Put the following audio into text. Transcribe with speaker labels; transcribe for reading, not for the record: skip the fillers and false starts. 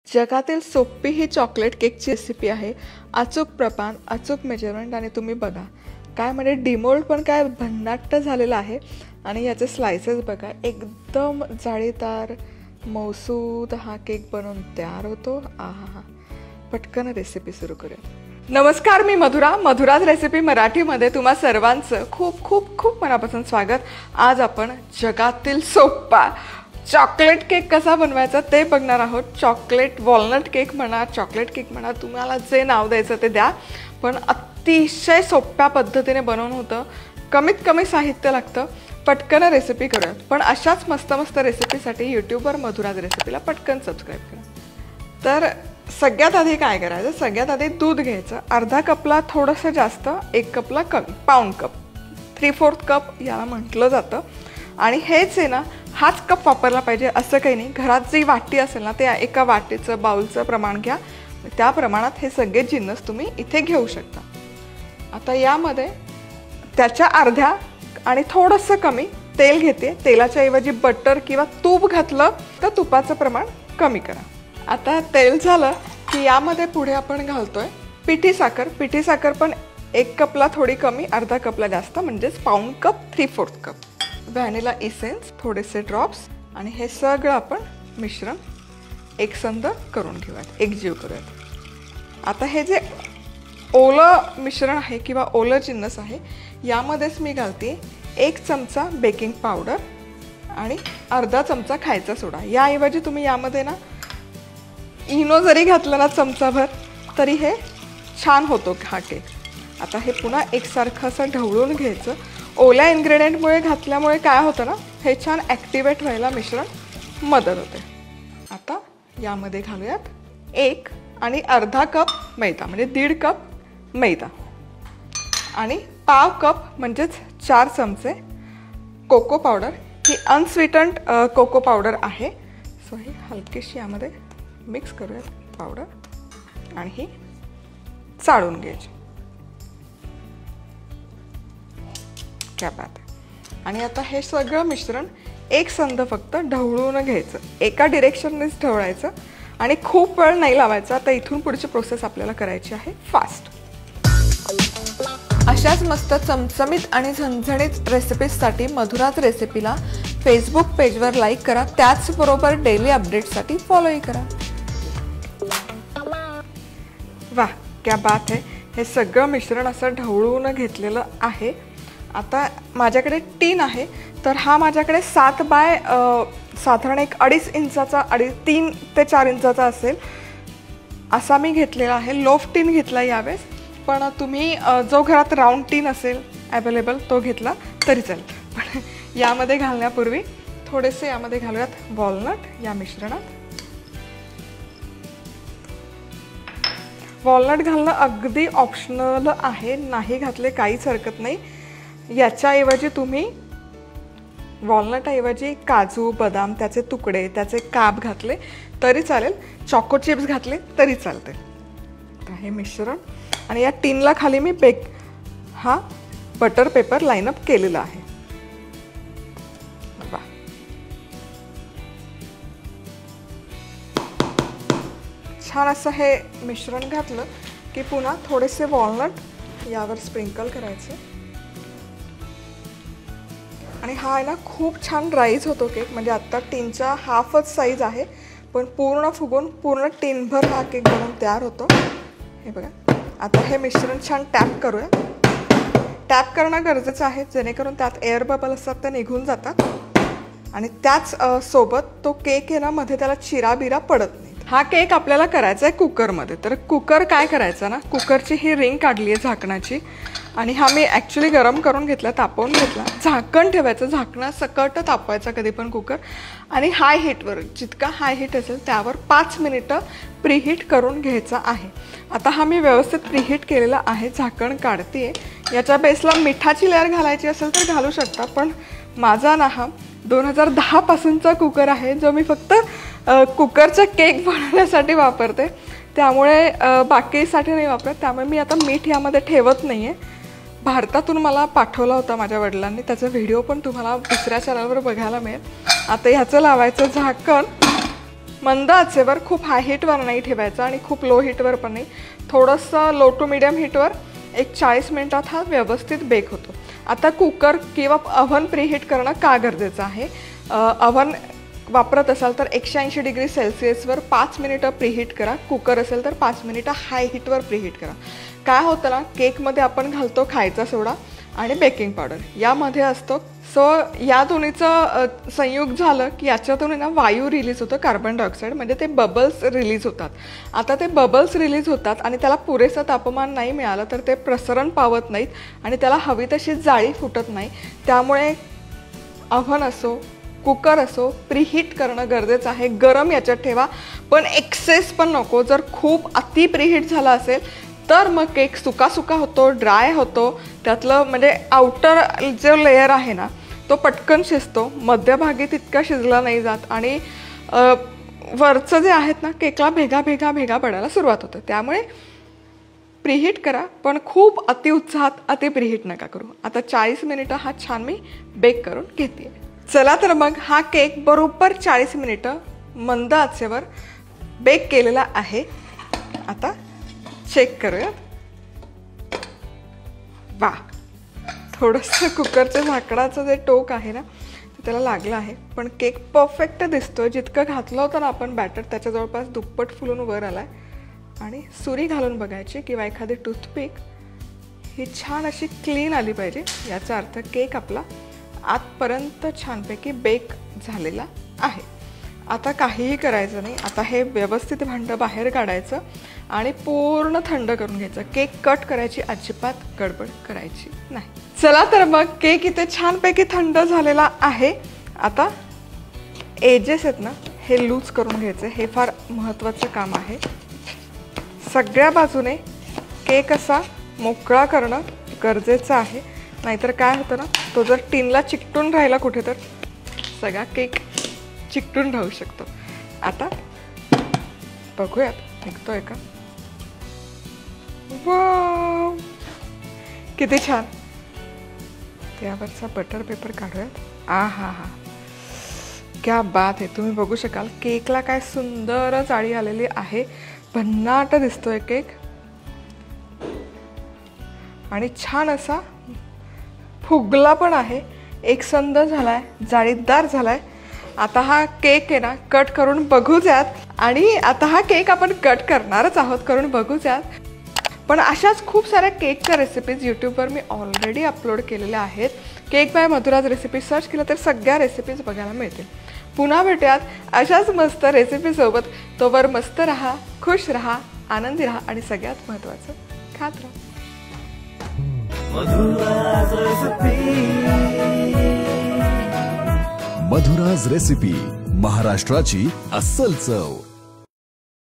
Speaker 1: जगातील सोपी ही चॉकलेट केकची रेसिपी आहे। अचूक प्रमाण, अचूक मेजरमेंट आणि तुम्ही बघा काय म्हणजे डिमोल्ड पण काय भन्नाट झालेला आहे। आणि याचे स्लाइसेस बघा, एकदम जाळीदार मौसूद हा केक बनवून तयार होतो। आहा, पटकन रेसिपी सुरू करूया। नमस्कार, मी मधुराज रेसिपी मराठीमध्ये तुम्हा सर्वांचं खूप खूप खूप मनापासून स्वागत। आज आपण जगातील सोपा चॉकलेट केक कसा बनवायचा ते बघणार आहोत। चॉकलेट वॉलनट केक म्हणा, चॉकलेट केक म्हणा, तुम्हाला जे नाव द्यायचं ते द्या, पण अतिशय सोप्या पद्धतीने बनवून होतं। कमीत कमी साहित्य लागतं। पटकन रेसिपी करूया। पण अशाच मस्त मस्त रेसिपीसाठी यूट्यूबवर मधुराज रेसिपीला पटकन सबस्क्राईब करा। तर सगळ्यात आधी काय करायचं, सगळ्यात आधी दूध घ्यायचं। अर्धा कपला थोडंसं जास्त, 1 कपला कमी, पाऊण कप, 3/4 कप याला म्हटलं जातं। आणि हेच आहे ना, हाच कप वापरला पाहिजे असं काही नाही। घरात जी वाटी असेल ना, ते एका वाटीचं बाउलचं प्रमाण घ्या। त्या प्रमाणात हे सगळे जिन्नस तुम्ही इथे घेऊ शकता। आता यामध्ये त्याच्या अर्ध्या आणि थोडंसं कमी तेल घेते। तेलाच्या ऐवजी बटर किंवा तूप घातलं तर तुपाचं प्रमाण कमी करा। आता तेल झालं की यामध्ये पुढे आपण घालतोय पिठी साखर। पिठी साखर पण 1 कपला थोडी कमी, अर्धा कपला जास्त, म्हणजेच पाऊण कप, 3/4 कप। व्हॅनिला इसेन्स थोडेसे ड्रॉप्स, आणि हे सगळं आपण मिश्रण एकसंध करून घेऊयात, एकजीव करूयात। आता हे जे ओलं मिश्रण आहे किंवा ओलं जिन्नस आहे, यामध्येच मी घालते 1 चमचा बेकिंग पावडर आणि अर्धा चमचा खायचा सोडा। याऐवजी तुम्ही यामध्ये ना इनो जरी घातलं ना चमचाभर तरी हे छान होतो हा केक। आता हे पुन्हा एकसारखं असं ढवळून घ्यायचं। ओल्या इन्ग्रेडियंटमुळे घातल्यामुळे काय होतं ना, हे छान ॲक्टिवेट व्हायला मिश्रण मदत होते। आता यामध्ये घालूयात 1 आणि अर्धा कप मैदा, म्हणजे 1.5 कप मैदा, आणि पाव कप म्हणजेच 4 चमचे कोको पावडर। ही अनस्वीटंड कोको पावडर आहे। सो ही हलकीशी यामध्ये मिक्स करूयात पावडर, आणि ही चाळून घ्यायची। क्या बात आहे। आणि आता हे सगळं मिश्रण एकसंध फक्त ढवळून घ्यायचं, एका डिरेक्शननेच ढवळायचं आणि खूप वेळ नाही लावायचा। आता इथून पुढची प्रोसेस आपल्याला करायची आहे फास्ट। अशाच मस्त चमचमीत आणि झणझणीत रेसिपीजसाठी मधुराज रेसिपीला फेसबुक पेजवर लाईक करा, त्याचबरोबर डेली अपडेट्ससाठी फॉलोही करा। वाह, क्या बात आहे। हे सगळं मिश्रण असं ढवळून घेतलेलं आहे। आता माझ्याकडे टीन आहे, तर हा माझ्याकडे 7 बाय साधारण 1.5 इंचाचा, 3 ते 4 इंचाचा असेल असा मी घेतलेला आहे। लोफ टीन घेतला यावेळेस, पण तुम्ही जो घरात राऊंड टीन असेल अवेलेबल तो घेतला तरी चालेल। पण यामध्ये घालण्यापूर्वी थोडेसे यामध्ये घालूयात वॉलनट या मिश्रणात। वॉलनट घालणं अगदी ऑप्शनल आहे, नाही घातले काहीच हरकत नाही। याच्याऐवजी तुम्ही वॉलनटऐवजी काजू, बदाम, त्याचे तुकडे, त्याचे काप घातले तरी चालेल, चॉको चिप्स घातले तरी चालते। हे मिश्रण, आणि या टीनला खाली मी हा बटर पेपर लाईनअप केलेला आहे। वा, छान असं हे मिश्रण घातलं की पुन्हा थोडेसे वॉलनट यावर स्प्रिंकल करायचे। आणि हा आहे ना खूप छान राईज होतो केक, म्हणजे आत्ता टीनच्या हाफच साईज आहे, पण पूर्ण फुगून पूर्ण टीनभर हा केक बनवून तयार होतो। हे बघा, आता हे मिश्रण छान टॅप करूया। टॅप करणं गरजेचं आहे, जेणेकरून त्यात एअर बबल असतात ते निघून जातात, आणि त्याच सोबत तो केक आहे ना मध्ये त्याला चिराबिरा पडत नाही। हा केक आपल्याला करायचा आहे कुकरमध्ये। तर कुकर काय करायचं ना, कुकरची ही रिंग काढली आहे झाकणाची, आणि हा मी ॲक्च्युली गरम करून घेतला, तापवून घेतला। झाकण ठेवायचं, झाकणासकट तापवायचा कधी पण कुकर, आणि हाय हीटवर, जितका हाय हीट असेल त्यावर 5 मिनिटं प्रीहीट करून घ्यायचा आहे। आता हा मी व्यवस्थित प्रीहीट केलेला आहे। झाकण काढते। याच्या बेसला मिठाची लेअर घालायची असेल तर घालू शकता, पण माझा ना हा 2010 पासूनचा कुकर आहे, जो मी फक्त कुकरचा केक बनवण्यासाठी वापरते, त्यामुळे बाकीसाठी नाही वापरत। त्यामुळे मी आता मीठ यामध्ये ठेवत नाही आहे। भारतातून मला पाठवला होता माझ्या वडिलांनी, त्याचा व्हिडिओ पण तुम्हाला दुसऱ्या चॅनलवर बघायला मिळेल। आता ह्याचं लावायचं झाकण, मंद आचेवर, खूप हाय हीटवर नाही ठेवायचं आणि खूप लो हीटवर पण नाही, थोडंसं लो टू मीडियम हीटवर एक 40 मिनिटात हा व्यवस्थित बेक होतो. आता कुकर किंवा अव्हन प्रीहीट करणं का गरजेचं आहे? अव्हन वापरत असाल तर 180 डिग्री सेल्सिअसवर 5 मिनिटं प्रीहीट करा. कुकर असेल तर 5 मिनिटं हाय हीटवर प्रीहीट करा. काय होतं ना, केकमध्ये आपण घालतो खायचा सोडा आणि बेकिंग पावडर, यामध्ये असतो. सो या दोन्हीचं संयुग झालं की याच्यातून ना वायू रिलीज होतं, कार्बन डायऑक्साईड, म्हणजे ते बबल्स रिलीज होतात. आता ते बबल्स रिलीज होतात आणि त्याला पुरेसं तापमान नाही मिळालं तर ते प्रसरण पावत नाहीत आणि त्याला हवी तशी जाळी फुटत नाही. त्यामुळे अव्हन असो कुकर असो प्रीहीट करणं गरजेचं आहे. गरम याच्यात ठेवा, पण एक्सेस पण नको. जर खूप अति प्रीहीट झाला असेल तर मग केक सुका सुका होतो, ड्राय होतो. त्यातलं म्हणजे आउटर जो लेयर आहे ना तो पटकन शिजतो, मध्यभागी तितका शिजला नाही जात आणि वरचं जे आहेत ना केकला भेगा भेगा भेगा पडायला सुरुवात होतं. त्यामुळे प्रीहीट करा, पण खूप अतिउत्साहात अति प्रीहीट नका करू. आता 40 मिनिटं हा छान मी बेक करून घेते. चला तर मग हा केक बरोबर 40 मिनिटं मंद आचेवर बेक केलेला आहे. आता चेक करूयात. वा, थोडंसं कुकरच्या झाकणाचं जे टोक आहे ना ते त्याला लागलं आहे, पण केक परफेक्ट दिसतोय. जितकं घातलं होतं ना आपण बॅटर त्याच्या जवळपास दुप्पट फुलून वर आलाय. आणि सुरी घालून बघायची किंवा एखादी टूथपिक ही छान अशी क्लीन आली पाहिजे. याचा अर्थ केक आपला आतपर्यंत छानपैकी बेक झालेला आहे. आता काहीही करायचं नाही. आता हे व्यवस्थित भांडं बाहेर काढायचं आणि पूर्ण थंड करून घ्यायचं. केक कट करायची अजिबात गडबड करायची नाही. चला तर मग केक इथे छानपैकी थंड झालेला आहे. आता एजेस आहेत ना हे लूज करून घ्यायचे, हे फार महत्त्वाचं काम आहे. सगळ्या बाजूने केक असा मोकळा करणं गरजेचं आहे, नाहीतर काय होतं ना, तो जर टिनला चिकटून राहिला कुठे तर सगळा केक चिकटून राहू शकतो. आता बघूयात निघतोय का. वाव, किती छान. त्यावरचा बटर पेपर काढूयात. आ हा हा, क्या बात आहे. तुम्ही बघू शकाल केकला काय सुंदर जाळी आलेली आहे. भन्नाट दिसतोय केक आणि छान असा फुगला पण आहे, एकसंध झालाय, जाळीदार झालाय. आता हा केक आहे ना कट करून बघूयात. आणि आता हा केक आपण कट करणारच आहोत, करून बघूयात. पण अशाच खूप साऱ्या केकच्या रेसिपीज यूट्यूबवर मी ऑलरेडी अपलोड केलेल्या आहेत. Cake by Madhura's recipe search केलं तर सगळ्या रेसिपीज बघायला मिळतील. पुन्हा भेटूयात अशाच मस्त रेसिपीसोबत. तोवर मस्त राहा, खुश राहा, आनंदी राहा आणि सगळ्यात महत्त्वाचं खात राहा.
Speaker 2: मधुराज रेसिपी, महाराष्ट्राची अस्सल चव.